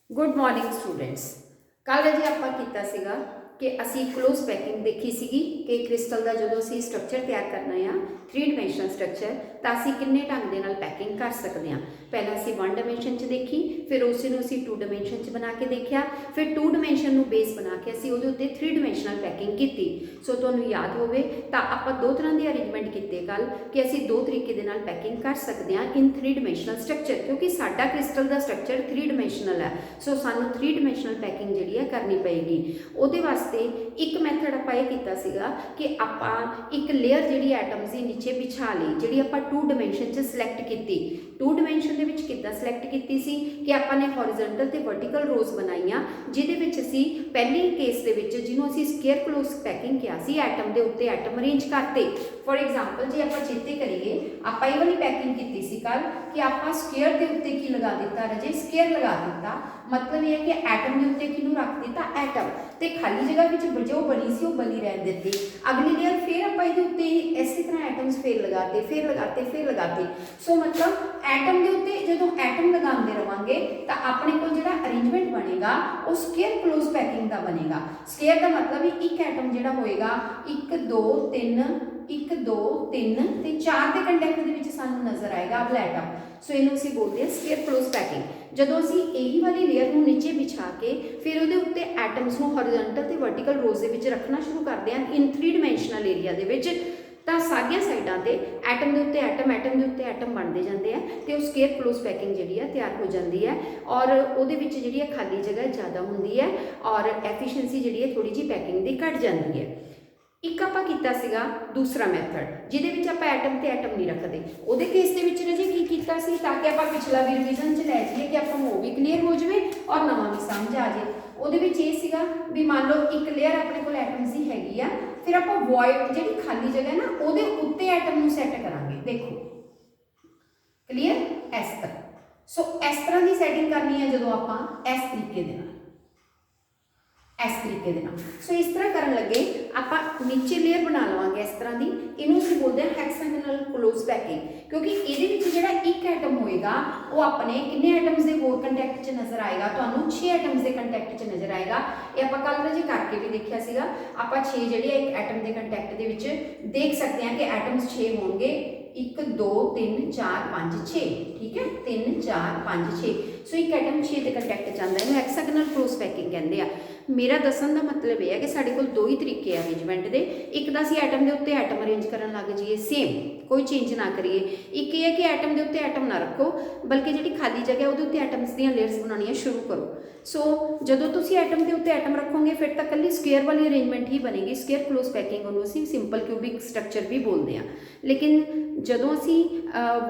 Good morning students. कल अजे आपां कीता सीगा कि असी क्लोज पैकिंग देखी सीगी कि क्रिस्टल का जो असी स्ट्रक्चर तैयार करना है 3 डिमेंशनल स्ट्रक्चर तो असी किन्ने ढंग दे नाल पैकिंग कर सकते हैं। पहला असी 1 डिमेंशन च देखी, फिर उसी असी 2 डिमेंशन च बना के देखा, फिर 2 डिमेंशन बेस बना के असी उहदे उत्ते 3 डिमेंशनल पैकिंग की। सो तुहानूं याद होवे तो आपां दो तरह के अरेंजमेंट किए कल कि असी दो तरीके दे नाल पैकिंग कर सकते हैं इन 3 डिमेंशनल स्ट्रक्चर, क्योंकि साडा क्रिस्टल का स्ट्रक्चर 3 डिमेंशनल है। सो सानूं 3 डिमेंशनल पैकिंग जिहड़ी है करनी पेगी। उहदे वास्ते एक मैथड आपां इह कीता सीगा कि आपां एक लेयर जिहड़ी एटम्स दी नीचे बिछा ली, जिहड़ी आपां 2 डिमेंशन च सिलेक्ट की। 2 डिमेंशन दे विच किद्दां सिलेक्ट कीती सी कि आपां ने हॉरिजॉन्टल ते वर्टिकल रोज बनाईआं, जिहदे विच असीं पहले केस दे विच जिहनूं असीं स्केयर क्लोज पैकिंग किया सी, एटम दे उत्ते एटम अरेंज करते। फॉर एग्जाम्पल जे आपां चेते करिए, आपां इह वाली पैकिंग कीती सी कल कि आपां स्केयर दे उत्ते की लगा दिता रजे, स्केयर लगा दिता। मतलब यह है कि एटम के उत्ते किनू रख दिता, एटम, ते खाली जगह विच जो बनी सी वो बनी रहन दित्ती। अगली लेयर फिर आपां इहदे उत्ते इसी तरह एटम्स फिर लगाते, फिर लगाते, फिर लगाते। सो मतलब एटम के उत्ते जदों एटम लगाते रहांगे तो अपने कोल जिहड़ा अरेंजमेंट बनेगा वो स्केयर क्लोज पैकिंग का बनेगा। स्केयर का मतलब एक एटम जिहड़ा होएगा 1 2 3 1 2 3 ते 4 के कंटैक्ट दे विच सानूं नजर आएगा अगला एटम। सो इहनूं असीं बोलते हैं स्केयर क्लोज पैकिंग। जदों असीं यही वाली लेयर नूं नीचे बिछा के फिर उहदे उत्ते एटम्स नूं हॉरिजॉन्टल ते वर्टिकल रोज दे विच रखना शुरू करदे हां इन 3 डिमेंशनल एरिया दे विच, ਤਾਂ ਸਾਰੀਆਂ ਸਾਈਡਾਂ ਤੇ ਐਟਮ ਦੇ ਉੱਤੇ ਐਟਮ ਬਣਦੇ ਜਾਂਦੇ ਆ ਤੇ ਉਹ ਸਕੇਅਰ ਕਲੋਜ਼ ਪੈਕਿੰਗ ਜਿਹੜੀ ਆ ਤਿਆਰ ਹੋ ਜਾਂਦੀ ਹੈ ਔਰ ਉਹਦੇ ਵਿੱਚ ਜਿਹੜੀ ਆ ਖਾਲੀ ਜਗ੍ਹਾ ਜ਼ਿਆਦਾ ਹੁੰਦੀ ਹੈ ਔਰ ਐਫੀਸ਼ੀਐਂਸੀ ਜਿਹੜੀ ਹੈ ਥੋੜੀ ਜਿਹੀ ਪੈਕਿੰਗ ਦੀ ਘਟ ਜਾਂਦੀ ਹੈ। ਇੱਕ ਆਪਾਂ ਕੀਤਾ ਸੀਗਾ ਦੂਸਰਾ ਮੈਥਡ ਜਿਹਦੇ ਵਿੱਚ ਆਪਾਂ ਐਟਮ ਤੇ ਐਟਮ ਨਹੀਂ ਰੱਖਦੇ। ਉਹਦੇ ਕੇਸ ਦੇ ਵਿੱਚ ਰਜੇ ਕੀ ਕੀਤਾ ਸੀ ਤਾਂ ਕਿ ਆਪਾਂ ਪਿਛਲਾ ਵੀ ਰਿਵੀਜ਼ਨ 'ਚ ਲੈ ਜਾਈਏ ਕਿ ਆਪਾਂ ਨੂੰ ਉਹ ਵੀ ਕਲੀਅਰ ਹੋ ਜਾਵੇ ਔਰ ਨਵਾਂ ਵੀ ਸਮਝ ਆ ਜਾਏ। ਉਹਦੇ ਵਿੱਚ ਇਹ ਸੀਗਾ ਵੀ ਮੰਨ ਲਓ ਇੱਕ ਲੇਅਰ ਆਪਣੇ ਕੋਲ ਐਟਮਸ ਦੀ ਹੈਗੀ ਆ, फिर आप वॉइड जी खाली जगह ना वो उत्ते एटम नूं सैट करांगे। देखो क्लीयर, इस तरह। सो इस तरह की सैटिंग करनी है जो आप इस तरीके दे नाल, इस तरीके दे नाल। सो इस तरह करन लगे आप नीचे लेयर बना लवांगे इस तरह की, इनू असीं बोलते हैं हेक्सागोनल क्लोज पैकिंग, क्योंकि ये जिहड़ा एक एटम होएगा वो अपने किन्ने एटम्स के होर कंटैक्ट च नजर आएगा, तुहानूं 6 एटम्स के कंटैक्ट च नजर आएगा। ये आपां कल रजे करके भी देखिया सीगा, आपां 6 जिहड़े एक एटम के कंटैक्ट दे विच देख सकते हैं कि एटम्स 6 होणगे, 1 2 3 4 5 6, ठीक है, 3 4 5 6। सो एक एटम 6 के कंटैक्ट च आंदा, इहनूं हेक्सागोनल क्लोज पैकिंग कहंदे आ। मेरा दसन का मतलब यह है कि साढ़े कोल 2 ही तरीके अरेंजमेंट के, एक तो असीं एटम के उत्ते एटम अरेंज करन लग जाइए सेम, कोई चेंज ना करिए। एक ये है कि एटम के उत्ते एटम ना रखो, बल्कि जी खाली जगह उहदे उत्ते एटम्स दी लेयर्स बनाउणियां शुरू करो। सो जदों तुसीं एटम के उत्ते एटम रखोगे फिर तो कल्ली स्केयर वाली अरेंजमेंट ही बनेगी, स्केयर क्लोज पैकिंग उहनूं असीं सिंपल क्यूबिक स्ट्रक्चर भी बोलते हैं। लेकिन जदों असीं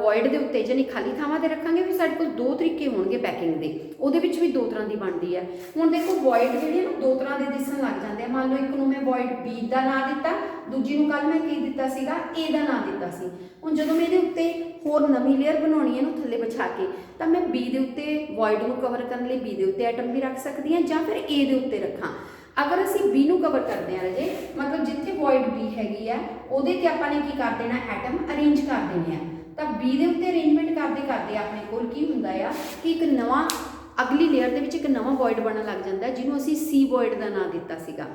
वॉइड के उत्ते जानी खाली थावां ते रखांगे फिर साडे कोल 2 तरीके होणगे पैकिंग के, उहदे विच भी 2 तरह की बनती है। हुण देखो वॉइड जिहड़ी है 2 तरह के दिसन लग जाते हैं। मान लो एक नूं मैं वॉइड बी का नाम दिता, दूजी नूं कल मैं की दिता सीगा ए का नाम दिता सी। हुण जदों मैं इहदे उत्ते होर नवीं लेयर बनाउणी है इहनूं थल्ले बिछा के, तां मैं बी दे उत्ते वॉइड नूं कवर करने लई बी दे उत्ते एटम भी रख सकदी हां जां फिर ए दे उत्ते रखां। अगर असीं बी नूं कवर करते हैं रजे, मतलब जिथे वॉइड बी हैगी है उहदे ते आपां ने की कर देना, एटम अरेंज कर देने हैं। तां बी दे उत्ते अरेंजमेंट करते करते अपने कोल की हुंदा आ कि एक नवां अगली लेयर दे विच एक नवां वॉइड बनन लग जांदा, जिहनूं असीं सी वॉइड का नाम दिता सीगा।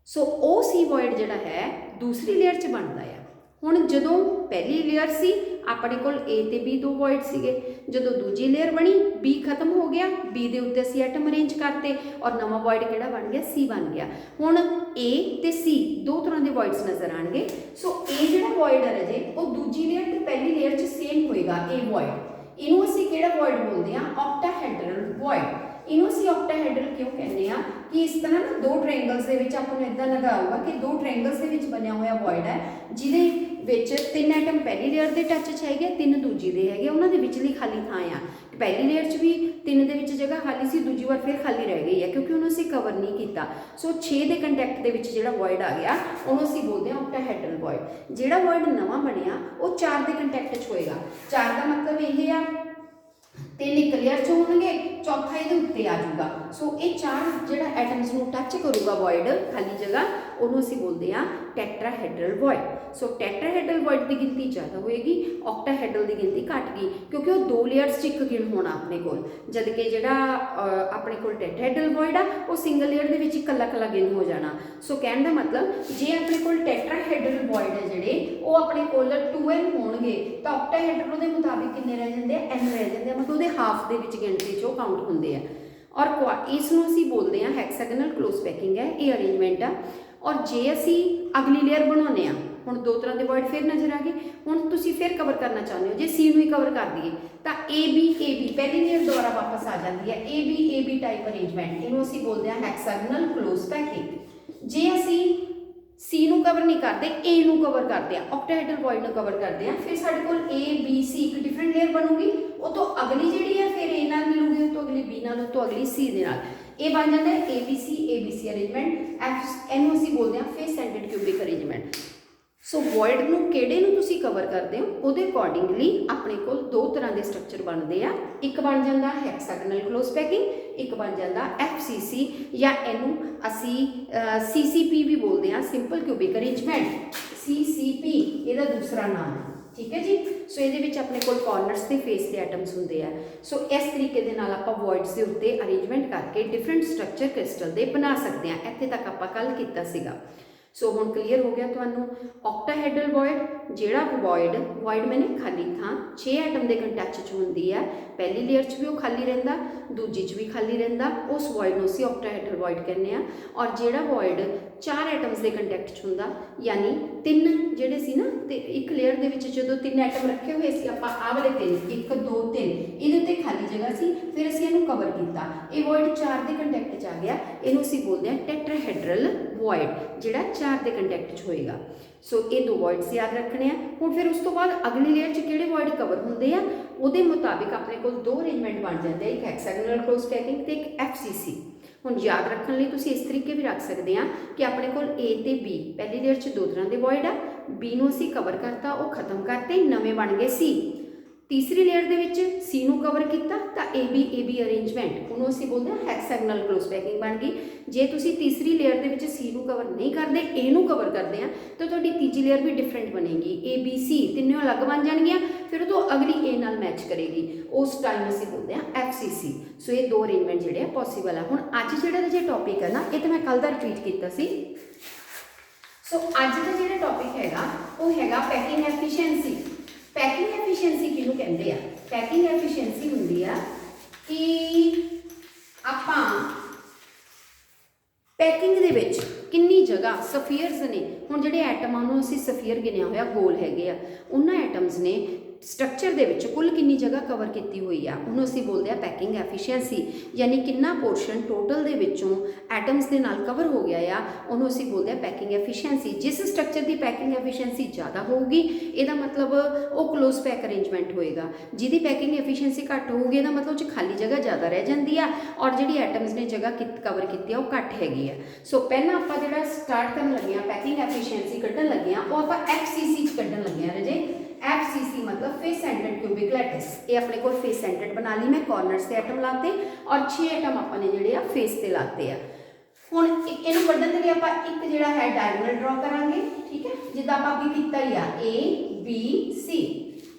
सो वो सी वॉइड जिहड़ा है दूसरी लेयर च बनदा है। हुण जदों पहली लेयर सी अपने कोल ए ते बी 2 वॉइड सीगे, जदों दूजी लेयर बनी बी खत्म हो गया, बी दे उत्ते असीं एटम अरेंज करते और नवां वॉइड किहड़ा बन गया, सी बन गया। हुण ए ते सी 2 तरह के वॉइड्स नज़र आएंगे। सो ए जिहड़ा वॉइड है रजे वो दूजी लेयर ते पहली लेयर च सेम होएगा, ए वॉइड। इनू असीं किहड़ा वॉइड बोलते हैं, ऑक्टाहेड्रल वॉइड। इनू असीं ऑक्टाहेड्रल क्यों कहते हैं कि इस तरह ना 2 ट्रायंगल्स दे विच आपां नूं इदां लगा होगा कि 2 ट्रायंगल्स दे विच बनिया होया वॉइड है, जिहदे विच 3 एटम पहली लेयर के टच च हैगे, 3 दूजी दे हैगे, उन्हां दे विचली खाली थां आ। पहली लेयर च भी 3 दे विच जगह खाली सी, दूजी बार फिर खाली रह गई है क्योंकि उन्होंने असीं कवर नहीं किया। सो 6 के कंटैक्ट दे विच जिहड़ा वॉइड आ गया उन्होंने असीं बोलते हैं ऑक्टाहेड्रल वॉइड। जिहड़ा वॉइड नवां बनिया वो 4 के कंटैक्ट च होएगा। 4 का मतलब यह आ 3 एक लेयर च होणगे, चौथा इहदे उत्ते आ जाऊगा। सो ये 4 ਜਿਹੜਾ ਐਟਮਸ ਨੂੰ ਟੱਚ ਕਰੂਗਾ ਵੋਇਡ ਖਾਲੀ ਜਗ੍ਹਾ ਉਹਨੂੰ ਅਸੀਂ ਬੋਲਦੇ ਆ ਟੈਟਰਾਹੈਡਰਲ ਵੋਇਡ। ਸੋ ਟੈਟਰਾਹੈਡਰਲ ਵੋਇਡ ਦੀ ਗਿਣਤੀ ਜ਼ਿਆਦਾ ਹੋਏਗੀ, ऑक्टाहेड्रल ਦੀ ਗਿਣਤੀ ਘਟ ਗਈ ਕਿਉਂਕਿ ਉਹ 2 ਲੇਅਰਸ 'ਚ ਇੱਕ ਗਿਣ ਹੋਣਾ ਆਪਣੇ ਕੋਲ, ਜਦ ਕਿ ਜਿਹੜਾ ਆਪਣੇ ਕੋਲ ਟੈਟਰਾਹੈਡਰਲ ਵੋਇਡ ਆ ਉਹ ਸਿੰਗਲ ਲੇਅਰ ਦੇ ਵਿੱਚ ਇਕੱਲਾ ਇਕੱਲਾ ਗਿਣ ਹੋ ਜਾਣਾ। ਸੋ ਕਹਿਣ ਦਾ ਮਤਲਬ ਜੇ ਆਪਣੇ ਕੋਲ ਟੈਟਰਾਹੈਡਰਲ ਵੋਇਡ ਹੈ ਜਿਹੜੇ ਉਹ ਆਪਣੇ ਕੋਲ 2n ਹੋਣਗੇ ਤਾਂ ऑक्टाहेड्रल ਦੇ ਮੁਤਾबिक ਕਿੰਨੇ ਰਹਿ ਜਾਂਦੇ ਆ, n ਰਹਿ ਜਾਂਦੇ ਆ, ਮਤਲਬ ਉਹਦੇ ਹਾਫ ਦੇ ਵਿੱਚ ਗਿਣਤੀ 'ਚ ਉਹ ਕਾਊਂਟ ਹੁੰਦੇ ਆ। ਔਰ ਇਸ ਨੂੰ ਅਸੀਂ ਬੋਲਦੇ ਆ ਹੈਕਸਾਗਨਲ ਕਲੋਜ਼ ਪੈਕਿੰਗ ਹੈ, ਇਹ ਅਰੇਂਜਮੈਂਟ ਆ। ਔਰ ਜੇ ਅਸੀਂ ਅਗਲੀ ਲੇਅਰ ਬਣਾਉਂਦੇ ਆ, ਹੁਣ 2 ਤਰ੍ਹਾਂ ਦੇ ਵੋਇਡ ਫਿਰ ਨਜ਼ਰ ਆ ਗਏ। ਹੁਣ ਤੁਸੀਂ ਫਿਰ ਕਵਰ ਕਰਨਾ ਚਾਹੁੰਦੇ ਹੋ, ਜੇ ਸੀ ਨੂੰ ਹੀ ਕਵਰ ਕਰ ਦਈਏ ਤਾਂ ਏ ਬੀ ਪਹਿਲੀ ਲੇਅਰ ਦੁਆਰਾ ਵਾਪਸ ਆ ਜਾਂਦੀ ਹੈ, ਏ ਬੀ ਟਾਈਪ ਅਰੇਂਜਮੈਂਟ, ਇਹਨੂੰ ਅਸੀਂ ਬੋਲਦੇ ਆ ਹੈਕਸਾਗਨਲ ਕਲੋਜ਼ ਪੈਕਿੰਗ। ਜੇ ਅਸੀਂ ਸੀ ਨੂੰ ਕਵਰ ਨਹੀਂ ਕਰਦੇ, ਏ ਨੂੰ ਕਵਰ ਕਰਦੇ ਆ, ऑक्टाहेड्रल वॉइड ਨੂੰ ਕਵਰ ਕਰਦੇ ਆ, ਫਿਰ ਸਾਡੇ ਕੋਲ ਏ ਬੀ ਸੀ ਇੱਕ ਡਿਫਰੈਂਟ ਲੇਅਰ ਬਣੂਗੀ, ਉਹ ਤੋਂ ਅਗਲੀ ਜਿਹੜੀ ਹੈ ਫਿਰ ਏ ਨਾਲ ਮਿਲੂਗੀ, ਉਹ ਤੋਂ ਅਗਲੀ ਬੀ ਨਾਲ, ਉਹ ਤੋਂ ਅਗਲੀ ਸੀ ਦੇ ਨਾਲ, ਇਹ ਬਣ ਜਾਂਦਾ ਹੈ ਏ ਬੀ ਸੀ ਅਰੇਂਜਮੈਂਟ। ਇਹਨੂੰ ਅਸੀਂ ਬੋਲਦੇ ਆ ਫੇਸ ਸੈਂਟਰਡ ਕਿਊਬਿਕ ਅਰੇਂਜਮੈਂਟ। ਸੋ ਵੋਇਡ ਨੂੰ ਕਿਹੜੇ ਨੂੰ ਤੁਸੀਂ ਕਵਰ ਕਰਦੇ ਹੋ ਉਹਦੇ ਅਕੋਰਡਿੰਗਲੀ ਆਪਣੇ ਕੋਲ 2 ਤਰ੍ਹਾਂ ਦੇ ਸਟਰਕਚਰ ਬਣਦੇ ਆ, ਇੱਕ ਬਣ ਜਾਂਦਾ ਹੈਕਸਾਗਨਲ ਕਲੋਜ਼ ਪੈਕਿੰਗ, ਇੱਕ ਬਣ ਜਾਂਦਾ FCC ਜਾਂ ਇਹਨੂੰ ਅਸੀਂ CCP ਵੀ ਬੋਲਦੇ ਆ, ਸਿੰਪਲ ਕਿਊਬਿਕ ਅਰੇਂਜਮੈਂਟ, CCP ਇਹਦਾ ਦੂਸਰਾ ਨਾਮ ਹੈ। ਠੀਕ ਹੈ ਜੀ। ਸੋ ਇਹਦੇ ਵਿੱਚ ਆਪਣੇ ਕੋਲ ਕਾਰਨਰਸ ਤੇ ਫੇਸ ਤੇ ਐਟਮਸ ਹੁੰਦੇ ਆ। ਸੋ ਇਸ ਤਰੀਕੇ ਦੇ ਨਾਲ ਆਪਾਂ ਵੋਇਡਸ ਦੇ ਉੱਤੇ ਅਰੇਂਜਮੈਂਟ ਕਰਕੇ ਡਿਫਰੈਂਟ ਸਟਰਕਚਰ ਕ੍ਰਿਸਟਲ ਦੇ ਬਣਾ ਸਕਦੇ ਆ। ਇੱਥੇ ਤੱਕ ਆਪਾਂ ਕੱਲ ਕੀਤਾ ਸੀਗਾ। ਸੋ ਹੁਣ ਕਲੀਅਰ ਹੋ ਗਿਆ ਤੁਹਾਨੂੰ। ऑक्टाहेड्रल वॉइड ਜਿਹੜਾ ਵੋਇਡ ਮੈਨੇ ਖਾਲੀ ਥਾਂ 6 ਐਟਮ ਦੇ ਕੰਟੈਕਟ 'ਚ ਹੁੰਦੀ ਹੈ, ਪਹਿਲੀ ਲੇਅਰ 'ਚ ਵੀ ਉਹ ਖਾਲੀ ਰਹਿੰਦਾ, ਦੂਜੀ 'ਚ ਵੀ ਖਾਲੀ ਰਹਿੰਦਾ, ਉਸ ਵੋਇਡ ਨੂੰ ਅਸੀਂ ऑक्टाहेड्रल वॉइड ਕਹਿੰਦੇ ਆ। ਔਰ ਜਿਹੜਾ ਵੋਇਡ 4 ਐਟਮਸ ਦੇ ਕੰਟੈਕਟ 'ਚ ਹੁੰਦਾ, ਯਾਨੀ 3 ਜਿਹੜੇ ਸੀ ਨਾ, ਤੇ ਇੱਕ ਲੇਅਰ ਦੇ ਵਿੱਚ ਜਦੋਂ 3 ਐਟਮ ਰੱਖੇ ਹੋਏ ਸੀ ਆਪਾਂ, ਆਹ ਵਾਲੇ 3 1 2 3 ਇਹਦੇ ਉੱਤੇ ਖਾਲੀ ਜਗ੍ਹਾ ਸੀ, ਫਿਰ ਅਸੀਂ ਇਹਨੂੰ ਕਵਰ ਕੀਤਾ, ਇਹ ਵੋਇਡ 4 ਦੇ ਕੰਟੈਕਟ 'ਚ ਆ ਗਿਆ, ਇਹਨੂੰ ਅਸੀਂ ਬੋਲਦੇ ਆ ਟੈਟਰਾਹੈਡਰਲ ਵੋਇਡ ਜਿਹੜਾ 4 ਦੇ ਕੰਟੈਕਟ 'ਚ ਹੋਏਗਾ। ਸੋ ਇਹ 2 ਵੋਇਡਸ ਯਾਦ ਰੱਖਣੇ ਆ। ਹੁਣ ਫਿਰ ਉਸ ਤੋਂ ਬਾਅਦ ਅਗਲੀ ਲੇਅਰ 'ਚ ਕਿਹੜੇ ਵੋਇਡ ਕਵਰ ਹੁੰਦੇ ਆ ਉਹਦੇ ਮੁਤਾबिक ਆਪਣੇ ਕੋਲ 2 ਅਰੇਂਜਮੈਂਟ ਬਣ ਜਾਂਦੇ ਆ, ਇੱਕ ਹੈਕਸਾਗਨਲ ਕਲੋਜ਼ ਪੈਕਿੰਗ ਤੇ ਇੱਕ FCC। ਹੁਣ ਯਾਦ ਰੱਖਣ ਲਈ ਤੁਸੀਂ ਇਸ ਤਰੀਕੇ ਵੀ ਰੱਖ ਸਕਦੇ ਆ ਕਿ ਆਪਣੇ ਕੋਲ A ਤੇ B ਪਹਿਲੀ ਲੇਅਰ 'ਚ 2 ਤਰ੍ਹਾਂ ਦੇ ਵੋਇਡ ਆ, B ਨੂੰ ਅਸੀਂ ਕਵਰ ਕਰਤਾ, ਉਹ ਖਤਮ ਕਰਤੇ, ਨਵੇਂ ਬਣ ਗਏ C। ਤੀਸਰੀ ਲੇਅਰ ਦੇ ਵਿੱਚ C ਨੂੰ ਕਵਰ ਕੀਤਾ ਤਾਂ AB ਅਰੇਂਜਮੈਂਟ, ਉਹਨੂੰ ਅਸੀਂ ਬੋਲਦੇ ਹਾਂ ਹੈਕਸਾਗਨਲ ਕਲੋਜ਼ ਪੈਕਿੰਗ ਬਣ ਗਈ। ਜੇ ਤੁਸੀਂ ਤੀਸਰੀ ਲੇਅਰ ਦੇ ਵਿੱਚ C ਨੂੰ ਕਵਰ ਨਹੀਂ ਕਰਦੇ, A ਨੂੰ ਕਵਰ ਕਰਦੇ ਆ, ਤਾਂ ਤੁਹਾਡੀ ਤੀਜੀ ਲੇਅਰ ਵੀ ਡਿਫਰੈਂਟ ਬਣੇਗੀ, ABC ਤਿੰਨੋਂ ਅਲੱਗ ਬਣ ਜਾਣਗੀਆਂ, ਫਿਰ ਉਹ ਤੋਂ ਅਗਲੀ A ਨਾਲ ਮੈਚ ਕਰੇਗੀ, ਉਸ ਟਾਈਮ ਅਸੀਂ ਬੋਲਦੇ ਹਾਂ FCC। ਸੋ ਇਹ 2 ਅਰੇਂਜਮੈਂਟ ਜਿਹੜੇ ਆ ਪੋਸੀਬਲ ਆ। ਹੁਣ ਅੱਜ ਜਿਹੜਾ ਜੇ ਟੌਪਿਕ ਹੈ ਨਾ, ਇਹ ਤਾਂ ਮੈਂ ਕੱਲ ਦਾ ਰਿਪੀਟ ਕੀਤਾ ਸੀ। ਸੋ ਅੱਜ ਦਾ ਜਿਹੜਾ ਟੌਪਿਕ ਹੈਗਾ ਉਹ ਹੈਗਾ ਪੈਕਿੰਗ ਐਫੀਸ਼ੀਐਂਸੀ। ਪੈਕਿੰਗ ਐਫੀਸ਼ੀਐਂਸੀ ਕਿਹਨੂੰ ਕਹਿੰਦੇ ਆ? ਪੈਕਿੰਗ ਐਫੀਸ਼ੀਐਂਸੀ ਹੁੰਦੀ ਆ ਕਿ ਆਪਾਂ ਪੈਕਿੰਗ ਦੇ ਵਿੱਚ ਕਿੰਨੀ ਜਗ੍ਹਾ ਸਫੀਅਰਸ ਨੇ। ਹੁਣ ਜਿਹੜੇ ਐਟਮਾਂ ਨੂੰ ਅਸੀਂ ਸਫੀਅਰ ਗਿਣਿਆ ਹੋਇਆ ਗੋਲ ਹੈਗੇ ਆ, ਉਹਨਾਂ ਐਟਮਸ ਨੇ ਸਟਰਕਚਰ ਦੇ ਵਿੱਚ ਕੁੱਲ ਕਿੰਨੀ ਜਗ੍ਹਾ ਕਵਰ ਕੀਤੀ ਹੋਈ ਆ, ਉਹਨੂੰ ਅਸੀਂ ਬੋਲਦੇ ਆ ਪੈਕਿੰਗ ਐਫੀਸ਼ੀਐਂਸੀ। ਯਾਨੀ ਕਿੰਨਾ ਪੋਰਸ਼ਨ ਟੋਟਲ ਦੇ ਵਿੱਚੋਂ ਐਟਮਸ ਦੇ ਨਾਲ ਕਵਰ ਹੋ ਗਿਆ ਆ, ਉਹਨੂੰ ਅਸੀਂ ਬੋਲਦੇ ਆ ਪੈਕਿੰਗ ਐਫੀਸ਼ੀਐਂਸੀ। ਜਿਸ ਸਟਰਕਚਰ ਦੀ ਪੈਕਿੰਗ ਐਫੀਸ਼ੀਐਂਸੀ ਜ਼ਿਆਦਾ ਹੋਊਗੀ, ਇਹਦਾ ਮਤਲਬ ਉਹ ਕਲੋਜ਼ ਪੈਕ ਅਰੇਂਜਮੈਂਟ ਹੋਏਗਾ। ਜਿਹਦੀ ਪੈਕਿੰਗ ਐਫੀਸ਼ੀਐਂਸੀ ਘੱਟ ਹੋਊਗੀ, ਇਹਦਾ ਮਤਲਬ ਉਹ 'ਚ ਖਾਲੀ ਜਗ੍ਹਾ ਜ਼ਿਆਦਾ ਰਹਿ ਜਾਂਦੀ ਆ, ਔਰ ਜਿਹੜੀ ਐਟਮਸ ਨੇ ਜਗ੍ਹਾ ਕਵਰ ਕੀਤੀ ਆ ਉਹ ਘੱਟ ਹੈਗੀ ਆ। ਸੋ ਪਹਿਲਾਂ ਆਪਾਂ ਜਿਹੜਾ ਸਟਾਰਟ ਕਰਨ ਲੱਗੇ ਆ ਪੈਕਿੰਗ ਐਫੀਸ਼ੀਐਂਸੀ ਕੱਢਣ ਲੱਗੇ ਆ, ਉਹ ਆਪਾਂ FCC 'ਚ ਕੱਢਣ ਲੱਗੇ ਆ ਰਾਜੇ। FCC मतलब फेस सेंटर्ड क्यूबिक लैटिस। ये अपने को फेस सेंटर्ड बना ली मैं, कॉर्नर से एटम लाते और 6 एटम अपने जिहड़े आ फेस ते लाते आ। हुण इहनूं कढण दे लई आपां एक जिहड़ा है डायगोनल ड्रॉ करांगे, ठीक है, जिद्दां आपां अगे कीता ही आ A B C।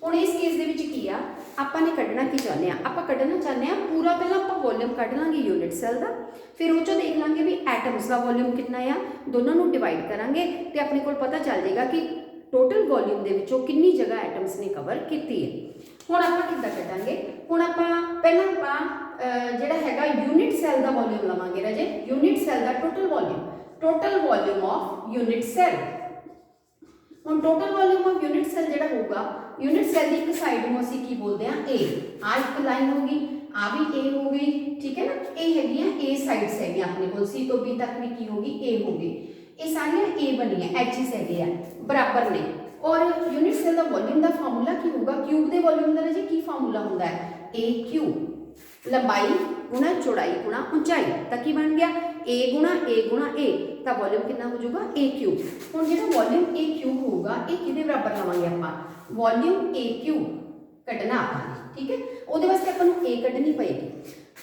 हुण इस केस दे विच की आ, आपां ने कढना की चाहुंदे आ, आपां कढना चाहुंदे आ पूरा पहलां आपां वॉल्यूम कढ लांगे यूनिट सैल दा, फिर वो चों देख लांगे भी एटम्स दा वॉल्यूम कितना आ, दोनों नूं डिवाइड करांगे ते अपने कोल पता चल जाएगा कि टोटल वॉल्यूम दे विचों कितनी जगह एटम्स ने कवर की है। हुण आपां किद्दां कढांगे? हुण आपां पहलां आपां जिहड़ा हैगा यूनिट सैल दा वॉल्यूम लवांगे राजे। यूनिट सैल दा total volume of unit cell. हुण total volume of unit cell जिहड़ा होगा, यूनिट सैल दी एक साइड नूं असीं की बोलदे आ A। आ एक लाइन होगी, आ भी A हो गई, ठीक है ना। ये हैगियां A साइड्स हैगियां अपने कोल, C तो B तक भी की होगी A होगी। ये सारियां A बनी है, एचेस है बराबर ने। और यूनिट सेल का वॉल्यूम का फार्मूला की होगा, क्यूब के वॉल्यूम का जी की फार्मूला होता है A क्यूब, लंबाई गुणा चौड़ाई गुणा ऊंचाई, तो की बन गया A गुणा A, तो वॉल्यूम कितना हो जाएगा A क्यूब। हुण जो वॉल्यूम A क्यूब होगा, ये किहदे बराबर लवांगे आपां, वॉल्यूम A क्यूब कढ़ना आपां, ठीक है। उहदे वास्ते आपां नूं A कढ़नी पएगी।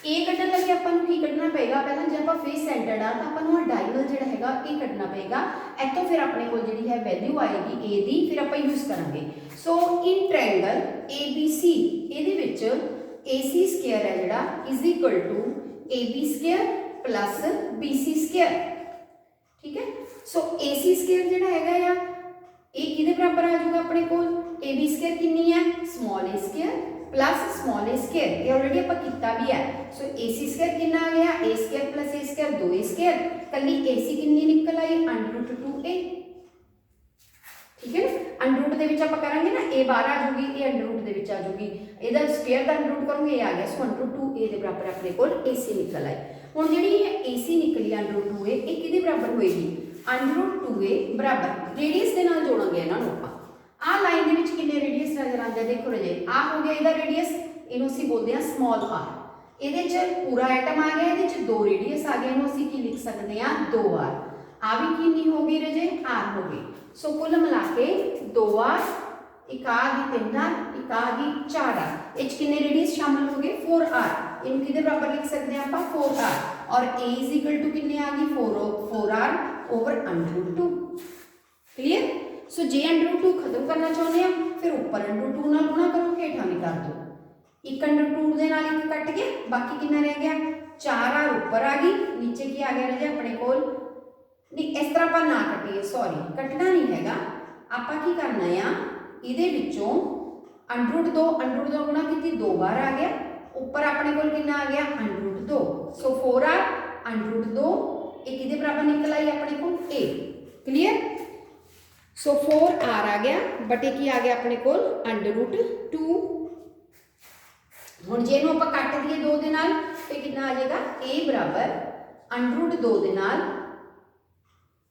ए कड्ढण लगे आपां नूं की कड्ढना पेगा, पहला जे आपां फेस सेंटर्ड आ तां आपां नूं डायगोनल जिहड़ा हैगा ये कड्ढना पेगा। इत्थों फिर अपने कोल जिहड़ी है वैल्यू आएगी ए दी, फिर आपां यूज करांगे। सो इन ट्रायंगल ABC इहदे विच AC स्क्वायर है जिहड़ा is equal to AB square plus BC square, ठीक है। सो AC स्क्वायर जिहड़ा हैगा या ये किहदे बराबर आ जाऊगा अपने कोल, AB स्क्वायर कितनी है small a square plus small a square, ये ऑलरेडी ਆਪਾਂ ਕੀਤਾ भी है। सो AC स्क्वायर कितना आ गया a square plus a square 2a square, कल्ली AC कितनी निकल आई √2a, ठीक है ना। अंडर रूट दे विच ਆਪਾਂ ਕਰਾਂਗੇ ना a बाहर आ जाऊगी, ये अंडर रूट दे विच आ जाऊगी, ਇਹਦਾ स्क्वायर ਦਾ अंडर रूट करूंगे ये आ गया। सो √2a ਦੇ ਬਰਾਬਰ ਆਪਣੇ ਕੋਲ AC ਨਿਕਲ ਆਈ। ਹੁਣ ਜਿਹੜੀ AC ਨਿਕਲੀ √2a ਇਹ ਕਿਹਦੇ ਬਰਾबर ਹੋਏਗੀ √2a ਬਰਾबर ਰੇਡੀਅਸ ਦੇ ਨਾਲ ਜੋੜਾਂਗੇ ਇਹਨਾਂ ਨੂੰ ਆਪਾਂ। आ लाइन ਦੇ ਵਿੱਚ ਕਿੰਨੇ ਰੇਡੀਅਸ ਨਜ਼ਰ ਆਉਂਦੇ ਦੇਖੋ ਰਜੇ, ਆ ਹੋ ਗਿਆ ਇਹਦਾ ਰੇਡੀਅਸ, ਇਹਨੂੰ ਅਸੀਂ ਬੋਲਦੇ ਆ ਸਮਾਲ r। ਇਹਦੇ ਚ ਪੂਰਾ ਐਟਮ ਆ ਗਿਆ, ਇਹਦੇ ਚ ਦੋ ਰੇਡੀਅਸ ਆ ਗਏ, ਇਹਨੂੰ ਅਸੀਂ ਕੀ ਲਿਖ ਸਕਦੇ ਆ 2r। ਆ ਵੀ ਕਿੰਨੀ ਹੋ ਗਈ ਰਜੇ r ਹੋ ਗਈ। ਸੋ ਕੁੱਲ ਮਿਲਾ ਕੇ 2r, ਇੱਕ ਆ ਗਈ 3r, ਇੱਕ ਆ ਗਈ 4r, ਇਹ ਚ ਕਿੰਨੇ ਰੇਡੀਅਸ ਸ਼ਾਮਲ ਹੋ ਗਏ 4r। ਇਹਨੂੰ ਕਿਹਦੇ ਬਰਾਬਰ ਲਿਖ ਸਕਦੇ ਆ ਆਪਾਂ 4r, ਔਰ a = ਕਿੰਨੇ ਆ ਗਈ 4r ਓਵਰ √2। क्लियर। सो जे √2 खत्म करना चाहते हैं फिर ऊपर √2 नाल गुणा करो, हेठा भी कर दो, एक √2 दे नाल एक कट के बाकी कितना रह गया 4r ऊपर आ गई, नीचे की आ गया रहे अपने कोल नहीं, इस तरह आप ना कटिए, सॉरी कटना नहीं हैगा, आपां की करना है इहदे विचों √2 गुणा की 2 बार आ गया, ऊपर अपने कोल कितना आ गया √2। सो 4r √2 एक इहदे बराबर निकल आई अपने कोल a। क्लियर। सो 4r आ गया बटे की आ गया अपने कोल √2। हुण जे इहनूं आपां कट दईए 2 दे नाल ते कितना आ जाएगा a बराबर √2 दे नाल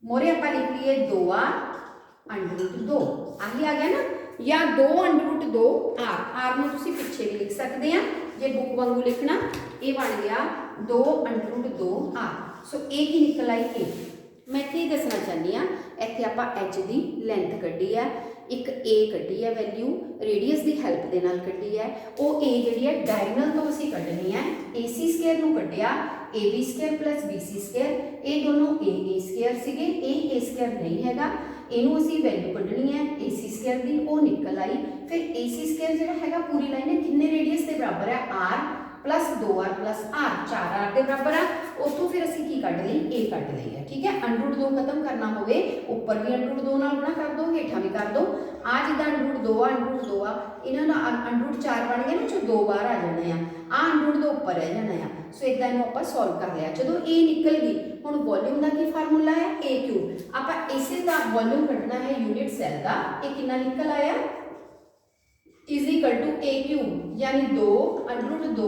मोरे आपां लिख लईए 2r √2, आही आ गया ना, या 2 √2 r नूं तुसीं पिछे भी लिख सकते हैं जे बुक वांगू लिखना, ये बन गया 2 √2 r। सो a की निकल आई a। मैं की दसना चाहनी हाँ, इत्थे आपां h की लेंथ कड्ढी है, एक a कड्ढी है वैल्यू रेडियस की हैल्प दे नाल कड्ढी है, वो a जिहड़ी है डायगोनल तो असीं कड्ढनी है, AC स्क्वायर नूं कड्ढिया AB square plus BC square, ये दोनों a स्क्वायर सीगे, a स्क्वायर नहीं हैगा, इहनूं असीं वैल्यू कड्ढनी है AC स्क्वायर की, वो निकल आई। फिर AC स्क्वायर जिहड़ा हैगा पूरी लाइन कितने रेडियस के बराबर है r plus 2r plus r 4r के बराबर है, उतों फिर असीं की कट लई a कट लई है, ठीक है। √2 खत्म करना होवे ऊपर भी √2 नाल गुणा कर दो, हेठा भी कर दो, आ जिद्दां √2 आ इन्हां दा √4 बन गया ना, जो 2 बार आ जाने आ √2 ऊपर रह जाना है। सो इदां इहनूं आपां सॉल्व कर लिया। जदों a निकल गई हुण वॉल्यूम का की फार्मूला है a³ आपां इसे दा वॉल्यूम कढना है यूनिट सैल का, ये कितना निकल आया इज इक्वल टू a³ यानी 2 √2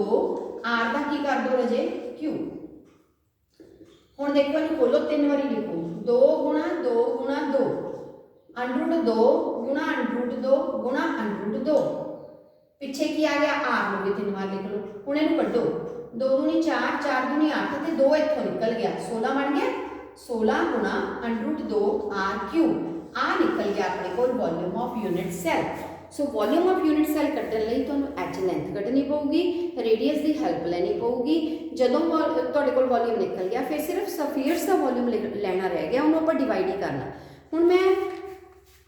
r का की कर दो रजे क्यूब। हुण देखो इहनूं खोलो 3 बारी लिखो 2 गुणा 2 गुणा 2 √2 गुणा √2 गुणा √2, पिछे की आ गया r हो गए 3 बार लिख लो। हुण इहनूं कड्ढो 2 दूनी 4 4 दूनी 8 ते 2 इत्थों निकल गया 16 बन गया, 16 गुणा √2 r³ आ निकल गया अपने कोल volume of unit cell. So volume of unit cell कड्ढण लई तुहानूं h लेंथ कड्ढनी पऊगी, रेडियस की हैल्प लैनी पऊगी। जदों तुहाडे कोल वॉल्यूम निकल गया फिर सिर्फ सफीयर्स का वॉल्यूम लेना रह गया, उन्होंने आपां डिवाइड ही करना। हुण मैं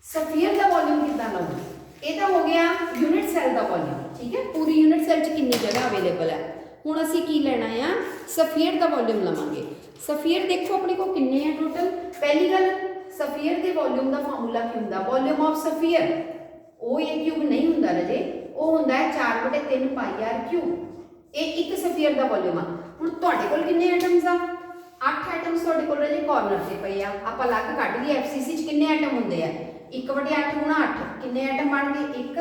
सफीयर का वॉल्यूम कितना लऊंगी, ये तो हो गया यूनिट सैल का वॉल्यूम, ठीक है। पूरी यूनिट सैल च कितनी जगह अवेलेबल है, हुण असीं की लेना है सफीयर का वॉल्यूम लवांगे। सफीयर देखो अपने को कितने हैं टोटल। पहली गल सफीयर के वॉल्यूम का फार्मूला की हुंदा, वॉल्यूम ऑफ सफीयर ਉਹ a³ नहीं ਹੁੰਦਾ रजे, ਉਹ ਹੁੰਦਾ है 4/3 πr³। ये एक सफीयर का वॉल्यूम आ। हुण तुहाडे कोल किन्ने एटम्स आ 8 एटम्स तुहाडे कोल रजे कॉर्नर ते पए आ, आपां अलग कढ लईए FCC च किन्ने एटम हुंदे आ 1/8 गुणा 8 किन्ने एटम बन गए 1,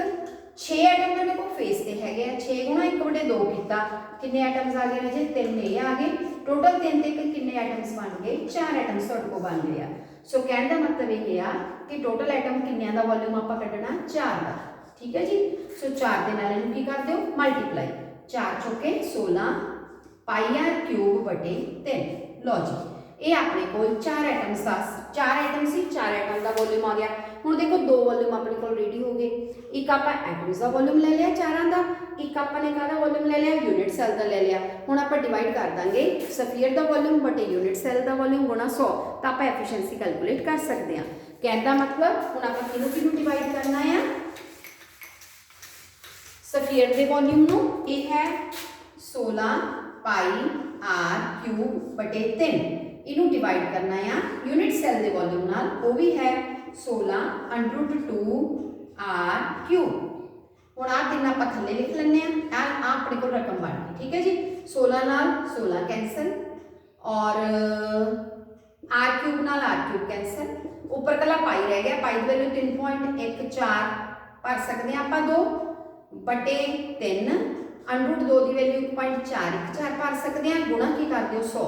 6 एटम तुहाडे कोल फेस ते हैगे आ, 6 गुणा 1/2 कीता किन्ने एटम्स आ गए रजे 3 ये आ गए, टोटल 3 ते किन्ने एटम्स बन गए 4 एटम्स तुहाडे कोल बन गए आ। सो कहने का मतलब ये आ कि टोटल एटम किन्ने का वॉल्यूम आपां कड्ढना 4 का, ठीक है जी। सो 4 के नाल इहनूं की कर दिओ मल्टीप्लाई, 4 चौके 16 πr³/3। लो जी ये अपने कोल 4 एटम्स का 4 एटम सी 4 एटम का वॉल्यूम आ गया। ਹੁਣ देखो दो वॉल्यूम अपने को रेडी हो गए। एक आप एटम्स का वॉल्यूम ले लिया चारां का, एक आपने कहना वॉल्यूम ले लिया यूनिट सैल का ले लिया। हुण आप डिवाइड कर देंगे सफीयर का वॉल्यूम बटे यूनिट सैल का वॉल्यूम गुणा 100, तो आप एफिशिएंसी कैलकुलेट कर सकते हैं। कहने का मतलब हुण आप किनू किनू डिवाइड करना है, सफीयर के वॉल्यूम नूं, ये है 16 पाई आर क्यूब बटे 3, इनू डिवाइड करना है यूनिट सैल के वॉल्यूम नाल, वो भी है 16 √2 आर क्यूब। हुण आ तीन आप थल्ले लिख लैंदे आ, अपने को रकम बन गई, ठीक है जी। 16 नाल 16 कैंसल और आर क्यूब नाल आर क्यूब कैंसल, ऊपर कला पाई रह गया, पाई की वैल्यू 3.14 भर सकते हैं आप 2 बटे 3 √2 की वैल्यू 1.414 भर सकते हैं, गुणा की कर दो 100।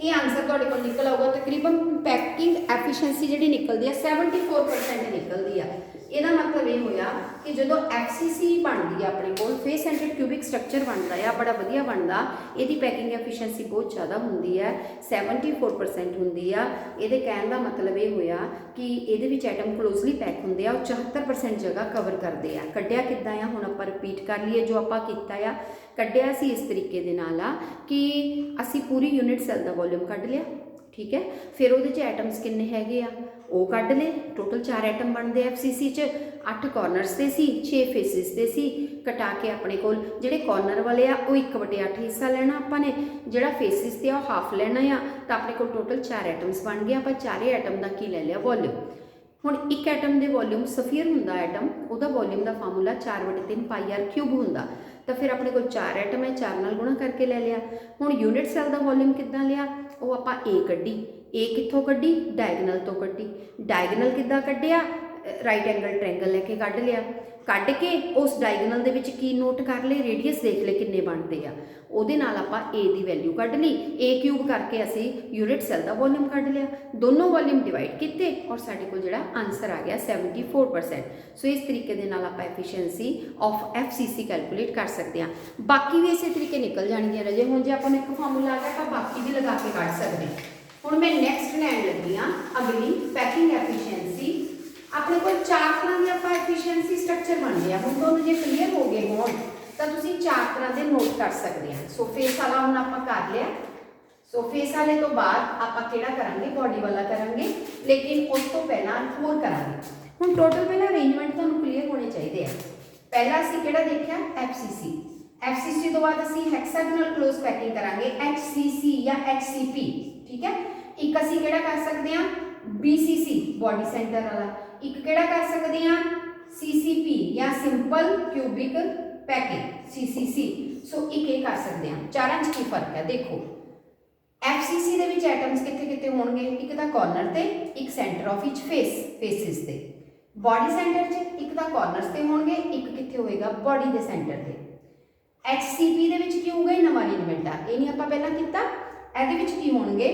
ये आंसर तुहाडे कोल निकल आऊगा तकरीबन पैकिंग एफिशिएंसी जिहड़ी निकलदी है 74% निकलदी है। ਇਹਦਾ मतलब ये होया कि जो FCC बनती है अपने को फेस सेंटर्ड क्यूबिक स्ट्रक्चर बनता है बड़ा वधिया बनता, ये पैकिंग एफिशिएंसी बहुत ज़्यादा होंगी है 74% होंगी है। ये कहने का मतलब ये होया कि ये एटम क्लोजली पैक होंगे और 74% जगह कवर करते हैं। कढ़िया किद्दां आ, हुण आपां रिपीट कर लीए जो आपां कीता आ, कढ़िया सी इस तरीके दे नाल आ कि असी पूरी यूनिट सैल का वॉल्यूम कढ़ लिया, ठीक है। फिर वो एटम्स किन्ने हैगे आ वो कढ़ ले, टोटल 4 एटम बनते FCC च, 8 कॉर्नरस से सी, 6 फेसिस से सी, कटा के अपने को जिहड़े कॉर्नर वाले आ वो 1/8 हिस्सा लेना आपाने, जिहड़ा फेसिस से आ हाफ लेना आ, तो अपने को टोटल 4 एटम्स बन गए। आप 4 एटम का की ले लिया वॉल्यूम। हुण एक एटम के वॉल्यूम सफीयर हुंदा एटम, उहदा वॉल्यूम का फार्मूला 4/3 पाई आर क्यूब हुंदा, तो फिर अपने को 4 एटम है 4 नाल गुणा करके ले लिया। हुण यूनिट सैल का वॉल्यूम किद्दां लिया, वो आपां ए कड्ढी, ए कित्थों कड्ढी डायगनल तो कड्ढी, डायगनल किद्दां कड्ढिया राइट एंगल ट्रायंगल लैके कढ़ लिया, कढ़ के उस डायगनल दे विच की नोट कर ले रेडियस देख ले किन्ने बनते आ, ਉਹਦੇ ਨਾਲ ਆਪਾਂ a the value कढ़ Lee, a cube करके असी यूनिट सैल का वॉल्यूम कढ़ लिया, दोनों वॉल्यूम डिवाइड किए और साडे कोल जिहड़ा आंसर आ गया 74%। सो इस तरीके दे नाल आपां एफिशिएंसी ऑफ FCC कैलकुलेट कर सकते हैं। बाकी भी इसी तरीके निकल जाएंगे रजे, हुण जे आपां एक फार्मूला आ गया तो बाकी भी लगा के कढ़ सकते हैं। हुण मैं नैक्सट लैन लगी हाँ अगली पैकिंग एफिशिएंसी। अपने को 4 तरह की आप एफिशिएंसी स्ट्रक्चर बन गया, हम दोनों जो क्लीयर हो गए हो तो तुम 4 तरह के नोट कर सकते हैं। सो फेस वाला हम आप कर लिया, सो फेस वाले तो बाद आप करेंगे बॉडी वाला करेंगे, लेकिन उस तो पहला होर करेंगे। हम टोटल पहला अरेंजमेंट तो क्लीयर होने चाहिए। पहला असी किहड़ा देखा FCC, FCC तो बाद असी हेक्सागोनल क्लोज पैकिंग करांगे HCC या HCP, ठीक है। एक असी किहड़ा कर सकते हैं BCC बॉडी सेंटर वाला, एक किहड़ा कर सकते हैं CCP या सिंपल क्यूबिक पैकिंग CCC। सो एक ये कर सकते हैं। चारां च की फर्क है देखो, FCC दे विच एटम्स कित्थे कित्थे होणगे, एक तां कॉर्नर ते, एक सेंटर ऑफ ईच फेसिस ते। बॉडी सेंटर च एक तां कॉर्नर्स ते होणगे, एक कित्थे होएगा बॉडी दे सेंटर ते। HCP दे विच की होगा नवां अरेंजमेंट आ, ये नहीं आपां पहलां कीता। इहदे विच की होणगे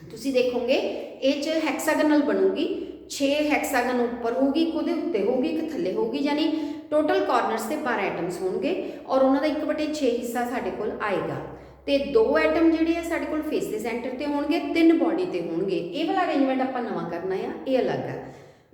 तुसीं देखोगे ये च हेक्सागोनल बनूगी, 6 हेक्सागन ऊपर होगी, एक उहदे उत्ते होगी, एक थल्ले होगी, यानी टोटल कॉर्नर्स से 12 एटम्स होंगे और उन्होंने 1/6 हिस्सा साढ़े कोल आएगा। तो 2 एटम जिहड़े साढ़े कोल फेस के सेंटर ते होंगे, 3 बॉडी ते होंगे। ये वाला अरेंजमेंट आपां नवां करना है, ये अलग है।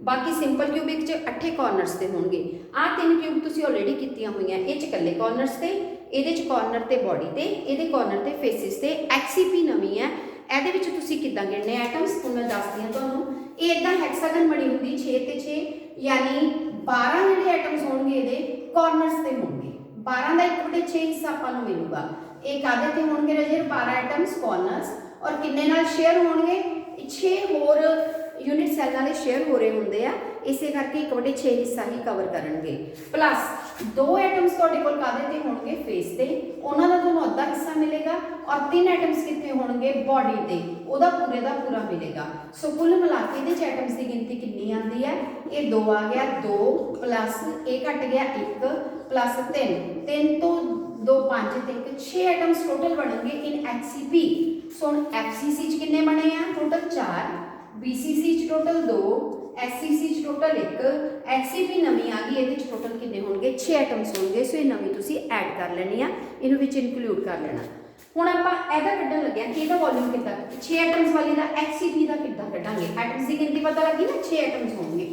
बाकी सिंपल क्यूबिक च 8 कॉर्नर्स ते होंगे। आ 3 क्यूब तुसीं ऑलरेडी कीतियां होईयां, ये च कल्ले कॉर्नर्स ते, ये कॉर्नर ते बॉडी ते, ये कॉर्नर ते फेसिस ते। HCP नवीं है, ਇਹਦੇ ਵਿੱਚ ਤੁਸੀਂ ਕਿੱਦਾਂ ਗਿਣਨੇ ਐਟਮਸ ਹੁਣ ਮੈਂ ਦੱਸਦੀ ਹਾਂ ਤੁਹਾਨੂੰ। ਇਹ ਇਦਾਂ ਹੈਕਸਾਗਨ ਬਣੀ ਹੁੰਦੀ 6 ਤੇ 6, ਯਾਨੀ 12 ਜਿਹੜੇ ਐਟਮਸ ਹੋਣਗੇ ਇਹਦੇ ਕਾਰਨਰਸ ਤੇ ਹੋਣਗੇ। 12 ਦਾ 1/6 ਹਿੱਸਾ ਆਪਾਂ ਨੂੰ ਮਿਲੂਗਾ। ਇਹ ਕਾਦੇ ਤੇ ਹੋਣਗੇ ਰਜੇ 12 ਐਟਮਸ ਕਾਰਨਰਸ, ਔਰ ਕਿੰਨੇ ਨਾਲ ਸ਼ੇਅਰ ਹੋਣਗੇ 6 ਹੋਰ यूनिट सैल वाले शेयर हो रहे होंगे आ, इसे करके 1/6 हिस्सा ही कवर करेंगे। प्लस 2 एटम्स तुहाडे कोल कादे ते होणगे फेस ते, उन्हां दा तुहानूं अद्धा हिस्सा मिलेगा, और 3 एटम्स कित्थे होणगे बॉडी ते, ओहदा पूरे दा पूरा मिलेगा। सो कुल मिला के इहदे च एटम्स की गिनती कितनी आती है, ये 2 आ गया, 2 प्लस ये घट गया 1 प्लस 3, 3 तो 2 5 ते 6 एटम्स टोटल बनेंगे इन HCP। सो हुण FCC च कितने बने हैं टोटल 4, BCC च टोटल 2, SCC च टोटल 1, HCP नवी आ गई, ये टोटल कितने होंगे 6 एटम्स होंगे। सो ये नवी तुसी ऐड कर लेनी है, इनू विच इनक्लूड कर लेना। हुण आपां इहदा कड्ढण लगे कि इहदा वॉल्यूम कितना 6 एटम्स वाली दा HCP दा किद्दां कड्ढांगे। एटम्स की गिनती पता लगी ना 6 एटम्स होंगे।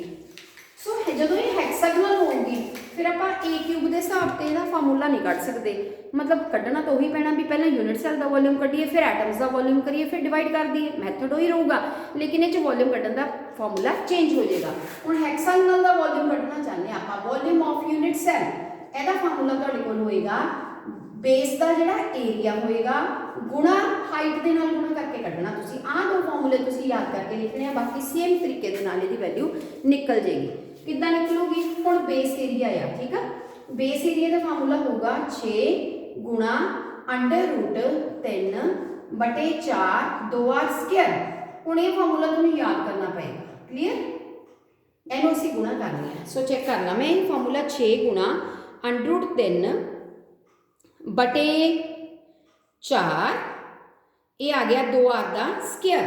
सो जो ये हैक्सागोनल होगी फिर आप ए क्यूब के हिसाब से इसका फार्मूला नहीं कढ़ सकते, मतलब कढ़ना तो वही पैना भी पहले यूनिट सैल का वॉल्यूम कढ़िए फिर एटम्स का वॉल्यूम करिए फिर डिवाइड कर दिए, मैथड वही रहूगा लेकिन ये वॉल्यूम कढ़न का फार्मूला चेंज हो जाएगा। हुण हैक्सागोनल का वॉल्यूम कढ़ना चाहते हैं आप, वॉल्यूम ऑफ यूनिट सैल, ਇਹਦਾ फार्मूला ਤੁਹਾਡੇ ਕੋਲ ਹੋਏਗਾ बेस का ਜਿਹੜਾ एरिया होएगा गुणा हाइट के नाल गुणा करके कढ़ना। तुसी आह दो फार्मूले तुसी याद करके लिखने हैं, बाकी सेम तरीके दे नाल इहदी वैल्यू निकल जाएगी। किद्दां निकलूगी? हुण बेस एरिया आ, ठीक है, बेस एरिया का फार्मूला होगा 6 गुणा √3/4 2r²। हुण ये फार्मूला तुहानूं याद करना पएगा, क्लीयर? इहनूं असीं गुणा करनी है। सो चेक करना मैं फार्मूला 6 गुणा √3/4 ये आ गया 2r²।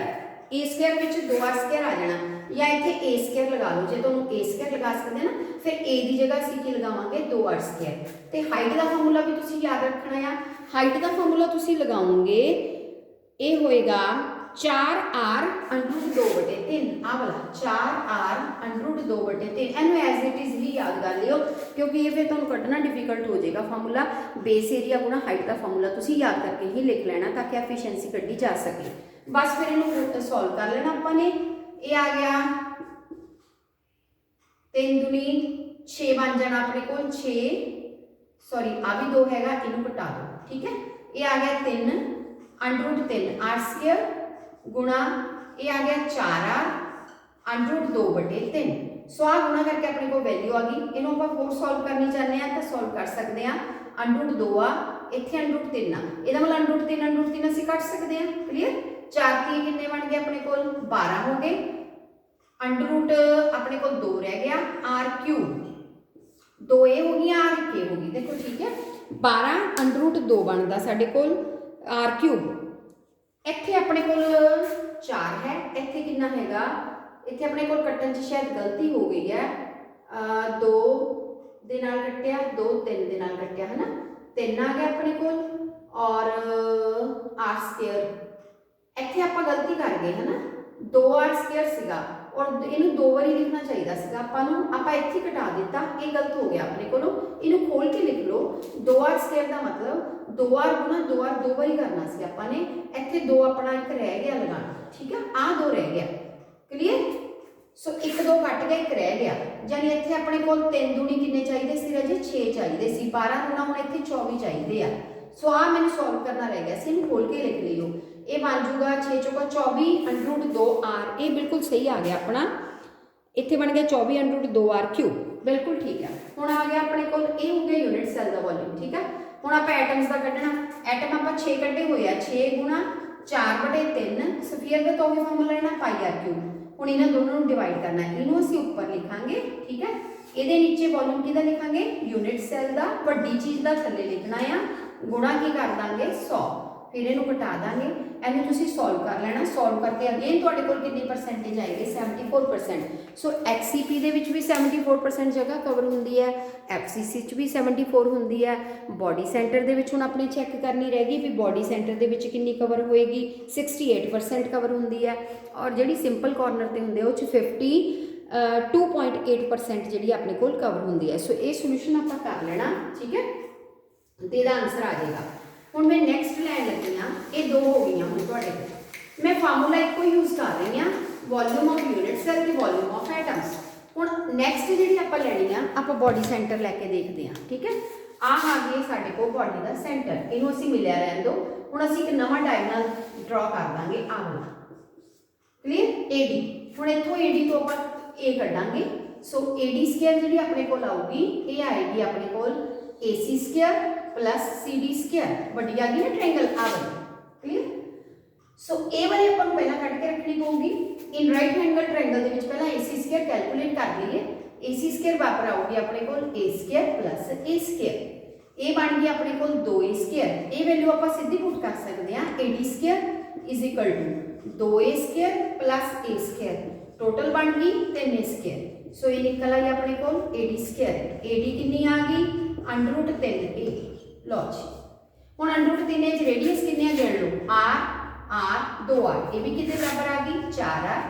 ए स्क्वायर में 2r² आ जाना, या इतने a² लगा लो, जो तुम a² लगा सकते ना फिर a की जगह असीं की लगावांगे 2r²। तो हाइट का फार्मूला भी तुसीं याद रखना है। हाइट का फार्मूला तुसीं लगाओगे ये होएगा 4r√2/3। आ वाला 4r√2/3 इनू एज इट इज़ ही याद कर लियो, क्योंकि ये फिर तुहानूं कढ़ना डिफिकल्ट हो जाएगा फार्मूला। बेस एरिया गुणा हाइट का फार्मूला तुसीं याद करके ही लिख लेना ताकि एफिशिएंसी कढ़ी जा सके। बस फिर इनू सॉल्व कर लेना आपने। ये आ गया 3 दूनी 6 बन जाना अपने को 6, सॉरी आ भी 2 हैगा, इनू घटा दो, ठीक है। ये आ गया 3√3r² गुणा ये आ गया 4r√2/3। सो आ गुणा करके अपने को वैल्यू आ गई। इनू आप होर सॉल्व करनी चाहते हैं तो सॉल्व कर सकते हैं। √2 आ इत्थे √3 आ, इहदा मतलब √3 असीं कट सकते हैं, क्लीयर। 4 की कितने बन गए अपने को 12 हो गए, अंडर अपने को 2 रह गया, r³ 2 ए हो गई, r एक ए हो गई, देखो ठीक है। 12 √2 बनता साडे कोल r³। इत्थे अपने कोल 4 है, इत्थे कितना हैगा, इत्थे अपने कोल कट्टन च शायद गलती हो गई है, 2 दे नाल कट्टिया, 2 3 दे नाल कट्टिया है ना, 3 आ गया अपने कोल और r²। इत्थे आपां गलती कर गए है ना, 2r² सीगा और इनू 2 बारी लिखना चाहिए सीगा आपां नूं, आपां इत्थे घटा दिता, ये गलत हो गया अपने कोलों। इनू खोल के लिख लो, 2r² का मतलब 2r गुणा 2r 2 बारी करना सी आपां ने, इत्थे 2 अपना एक रह गया लगाना, ठीक है, आ 2 रह गया, क्लीयर। सो 1 2 कट गया, 1 रह गया, यानी इत्थे अपने कोल 3 दूनी कितने चाहिए सी राजे 6 चाहिए सी, 12 दूना हुण इत्थे 24 चाहिए आ। सो आ मैंने सॉल्व करना रह गया सी, इनू खोल के लिख लियो। ये बन जूगा 6 चौका 24 √2r, ये बिल्कुल सही आ गया अपना, इत्थे बन गया 24 √2r³, बिल्कुल ठीक है। हुण आ गया अपने कोल, ये हो गया यूनिट सैल का वॉल्यूम, ठीक है। हुण आपां एटम्स का कढ़ना, एटम आपां 6 कढ़े हुए आ, 6 गुणा 4/3 सफीयर का तो भी फार्मूला लेना πr³। हुण इन्हां दोनों नूं डिवाइड करना है, इनू असीं ऊपर लिखांगे, ठीक है। इहदे नीचे वॉल्यूम किहदा लिखांगे, यूनिट सैल का, वड्डी चीज़ का थल्ले लिखना आ, गुणा की कर दांगे 100, फिर इनू घटा दांगे, इनू तुसीं सॉल्व कर लेना। सॉल्व करके अगेन तुहाडे कोल कितनी परसेंटेज आएगी, 74%। सो XCP दे विच भी 74% जगह कवर हुंदी है, FCC च भी 74 हुंदी है, बॉडी सेंटर दे विच हुण अपने चैक करनी रह गई भी बॉडी सेंटर दे विच कितनी कवर होएगी, 68% कवर हुंदी है, और जिहड़ी सिंपल कॉर्नर ते हुंदे उह च 52.8% जिहड़ी अपने कोल कवर हुंदी है। सो ये सोल्यूशन आपां कर लेना, ठीक है, ते इहदा आंसर आ जाएगा। हुण मैं नैक्सट लैन लगी हाँ, ये 2 हो गई हुण तुहाडे कोल, मैं फार्मूला एक को यूज़ कर रही हाँ, वॉल्यूम ऑफ यूनिट सैल ते वॉल्यूम ऑफ एटम्स। हुण नैक्सट जिहड़ी आपां लैनी आ, आपां बॉडी सेंटर लैके देखते हैं, ठीक है। आ गई साडे कोल बॉडी का सेंटर, इनू असीं मिलिया रहन दो। हुण असीं एक नवां डायगोनल ड्रॉ कर दांगे, आ वाला, क्लीयर, AD। हुण इत्थों AD तो आपां A कढांगे, सो AD² जिहड़ी अपने कोल आऊगी, ये आएगी अपने कोल AC² प्लस CD², वड्डी आ गई ना ट्रायंगल, आ वाली, क्लीयर। सो ए वाली अपन पहला कट के रखनी होगी। इन राइट एंगल ट्रायंगल दे विच पहला AC² कैलकुलेट कर लईए, AC² बराबर आऊगी अपने कोल A² प्लस A², ए बन गई अपने कोल 2A², ये वैल्यू आप सीधी पुट कर सकते हैं, AD² is equal to 2A² plus A², total बन गई 3A²। सो ये निकल आई अपने कोल AD², AD कितनी आ गई √3A, लो जी। हुण √3 रेडियस कितने गिण लो, r 2r, ये भी कितने बराबर आ गई 4r,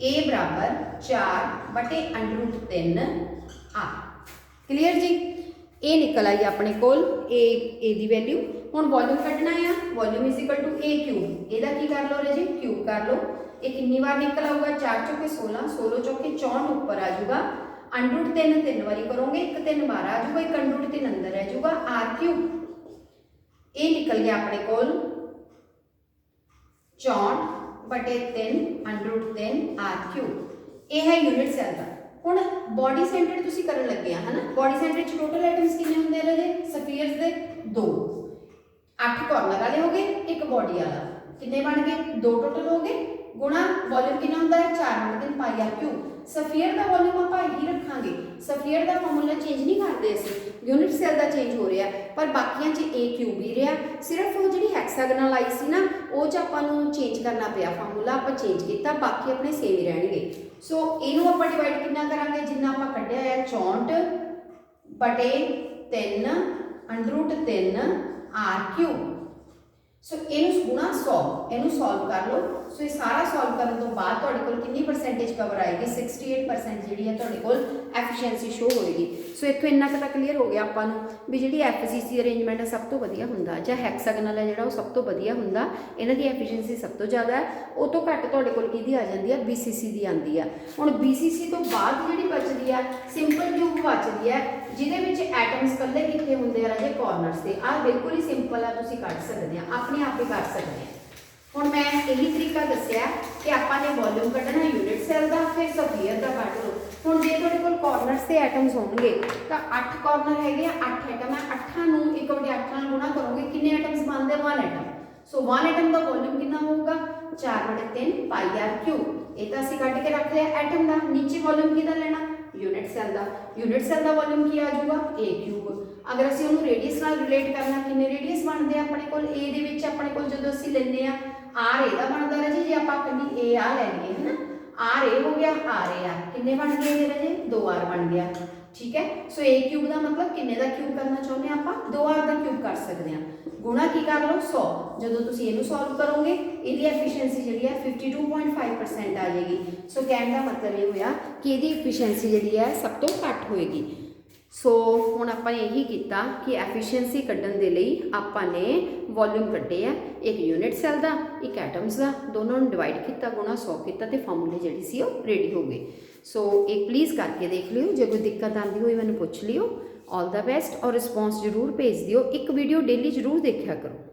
ए बराबर 4/√3 आर। क्लीयर जी। ए निकल आई अपने कोल ए दी वैल्यू। हुण वॉल्यूम कढना है, volume is equal to a cube. एदा की कर लो राजे, क्यूब कर लो। ये कितनी बार निकल आऊगा, 4 चौके 16, 16 चौके 64 ऊपर आ जाऊगा। √3 3 बारी करोगे, 1 3 बाहर आ जाऊगा, 1 √3 अंदर रह जाऊगा, आर क्यूब। ये निकल गया अपने कोल 64/3 √3 आर क्यूब। ये है यूनिट सैल का। हुण बॉडी सेंटर तुसीं करन लगे है ना, बॉडी सेंटर च टोटल आइटम्स कितने होंदे रहे, सफीयर्स दे 2, 8 कॉर्नर वाले हो गए, एक बॉडी वाला, कितने बन गए 2 टोटल हो गए, गुणा वॉल्यूम कितना होंदा है 4/3 पाई आर क्यूब। सफीयर का वॉल्यूम आपां ही रखांगे, सफीयर का फार्मूला चेंज नहीं करते असीं, यूनिट सैल का चेंज हो रहा है, पर बाकियां च ए क्यूब ही रहा। सिर्फ वो जिहड़ी हैक्सागनल आई सी ना, वो च आपां नूं चेंज करना पिया, फार्मूला आपां चेंज किया, बाकी अपने सेम ही रहणगे। सो इहनूं आपां डिवाइड कितना करांगे, जिन्ना आपां कढिया है 64/3 √3 आर क्यूब। सो इनू गुणा 100, इनू सॉल्व कर लो। सो ये सारा सॉल्व करने तो बाद तुहाडे कोल कितनी परसेंटेज कवर आएगी, 68% जिहड़ी है तुहाडे कोल एफिशिएंसी शो होएगी। सो इत्थों इन्ना तो क्लीयर हो गया आपां नूं भी जिहड़ी एफसीसी अरेंजमेंट है सब तो वधिया हुंदा, जां हैक्सागनल है जिहड़ा वो सब तो वधिया हुंदा, इन्हां दी एफिशिएंसी सब तो ज़्यादा है। वो तो घट तुहाडे कोल किहदी आ जांदी है, बीसीसी दी आंदी है। हुण बीसीसी तो बाद जिहड़ी बचदी है सिंपल क्यूब बचदी है, जिहदे विच एटम्स कल्ले कित्थे हुंदे आ राजे, कॉर्नर्स ते। आ बिल्कुल ही सिंपल है, तुसीं कढ सकदे आ, अपने आप ही कर सकते हैं। हुण मैं यही तरीका दस्सिया कि आपां ने वॉल्यूम कढना यूनिट सैल का, फिर सफीयर का कढ लो। हुण जे तुहाडे कोल कॉर्नर्स ते एटम्स होणगे तां 8 कॉर्नर हैगे आ, 8 एटम है, 8 नूं 1/8 नाल गुणा करोगे, कितने एटम्स बनदे 1 एटम। सो 1 एटम का वॉल्यूम कितना होगा 4/3 पाई आर क्यूब। ये तो असीं कढ के रख लिया एटम का। नीचे वॉल्यूम किहदा लेना, यूनिट सैल का। यूनिट सैल का वॉल्यूम की आ जाऊगा ए क्यूब। अगर असीं उहनूं रेडियस नाल रिलेट करना, किन्ने रेडियस बनदे आ अपने कोल, ए दे विच अपने कोल जदों असीं लैंदे आ आर ए दा बनदा राजे, जे आपां कल्ली ए आ लै लईए है ना, आर ए हो गया, आर ए आ किन्ने बन गए राजे 2 आर बन गया। ठीक है। सो ए क्यूब का मतलब किन्ने का क्यूब करना चाहुंदे आ आपां, 2 आर का क्यूब कर सकते हैं। गुणा की कर लो 100, जदों तुसीं इहनूं सॉल्व करोगे इहदी एफिशिएंसी जिहड़ी है 52.5% आ जाएगी। सो कहने का मतलब ये होया कि इहदी एफिशिएंसी जिहड़ी है सब तो घट होएगी। सो हुण आपां यही किया कि एफिशिएंसी कड्ढण दे लई आपां ने वॉल्यूम कड्ढे है, एक यूनिट सैल का, एक एटम्स का, दोनों नूं डिवाइड किया, गुणा 100 किया, तो फार्मूले जिहड़ी सी वो रेडी हो गए। सो एक प्लीज़ करके देख लियो, जो कोई दिक्कत आती होई मैनूं पुछ लियो। ऑल द बेस्ट, और रिस्पॉन्स जरूर भेज दियो। एक वीडियो डेली जरूर देखा करो।